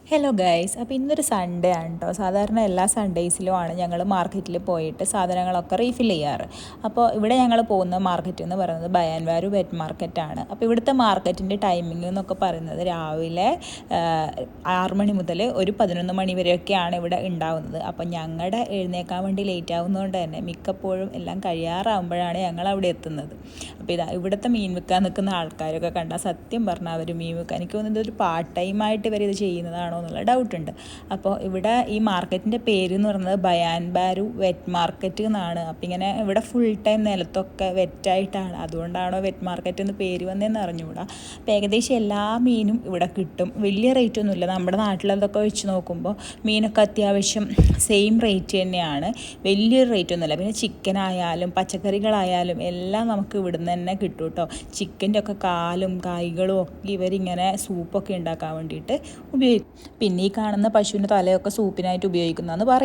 Hello guys, അപ്പോൾ ഇന്നൊരു Sunday ആണ് കേട്ടോ. സാധാരണ എല്ലാ സൺഡേയ്സിലുമാണ് ഞങ്ങൾ മാർക്കറ്റിൽ പോയിട്ട് സാധനങ്ങളൊക്കെ റീഫിൽ ചെയ്യാറ്. അപ്പോൾ ഇവിടെ ഞങ്ങൾ പോകുന്ന മാർക്കറ്റ് എന്ന് പറയുന്നത് ബയാൻവാരു വെറ്റ് മാർക്കറ്റാണ്. അപ്പോൾ ഇവിടുത്തെ മാർക്കറ്റിൻ്റെ ടൈമിംഗ് എന്നൊക്കെ പറയുന്നത് രാവിലെ 6 മണി മുതൽ ഒരു 11 മണി വരെയൊക്കെയാണ് ഇവിടെ ഉണ്ടാവുന്നത്. അപ്പോൾ ഞങ്ങളുടെ എഴുന്നേക്കാൻ വേണ്ടി ലേറ്റ് ആവുന്നതുകൊണ്ട് തന്നെ മിക്കപ്പോഴും എല്ലാം കഴിയാറാകുമ്പോഴാണ് ഞങ്ങൾ അവിടെ എത്തുന്നത്. അപ്പോൾ ഇവിടുത്തെ മീൻ വിൽക്കാൻ നിൽക്കുന്ന ആൾക്കാരൊക്കെ കണ്ടാൽ സത്യം പറഞ്ഞാൽ അവർ മീൻ വിൽക്കാൻ, എനിക്ക് തോന്നുന്നത് ഒരു പാർട്ട് ടൈമായിട്ട് ഇവർ ഇത് ചെയ്യുന്നതാണോ എന്നുള്ള ഡൗട്ടുണ്ട്. അപ്പോൾ ഇവിടെ ഈ മാർക്കറ്റിൻ്റെ പേര് എന്ന് പറയുന്നത് ബയാൻവാരു വെറ്റ് മാർക്കറ്റ് എന്നാണ്. അപ്പോൾ ഇങ്ങനെ ഇവിടെ ഫുൾ ടൈം നിലത്തൊക്കെ വെറ്റായിട്ടാണ്, അതുകൊണ്ടാണോ വെറ്റ് മാർക്കറ്റ് എന്ന് പേര് വന്നതെന്ന് അറിഞ്ഞുകൂടാ. അപ്പോൾ ഏകദേശം എല്ലാ മീനും ഇവിടെ കിട്ടും. വലിയ റേറ്റ് ഒന്നുമില്ല, നമ്മുടെ നാട്ടിലതൊക്കെ വെച്ച് നോക്കുമ്പോൾ മീനൊക്കെ അത്യാവശ്യം സെയിം റേറ്റ് തന്നെയാണ്, വലിയൊരു റേറ്റ് ഒന്നുമില്ല. പിന്നെ ചിക്കൻ ആയാലും പച്ചക്കറികളായാലും എല്ലാം നമുക്ക് ഇവിടുന്ന് തന്നെ കിട്ടും കേട്ടോ. ചിക്കൻ്റെ ഒക്കെ കാലും കായ്കളും ഒക്കെ ഇവരിങ്ങനെ സൂപ്പൊക്കെ ഉണ്ടാക്കാൻ വേണ്ടിയിട്ട് ഉപയോഗിക്കും. പിന്നെ ഈ കാണുന്ന പശുവിൻ്റെ തലയൊക്കെ സൂപ്പിനായിട്ട് ഉപയോഗിക്കുന്നതെന്ന് പറയും.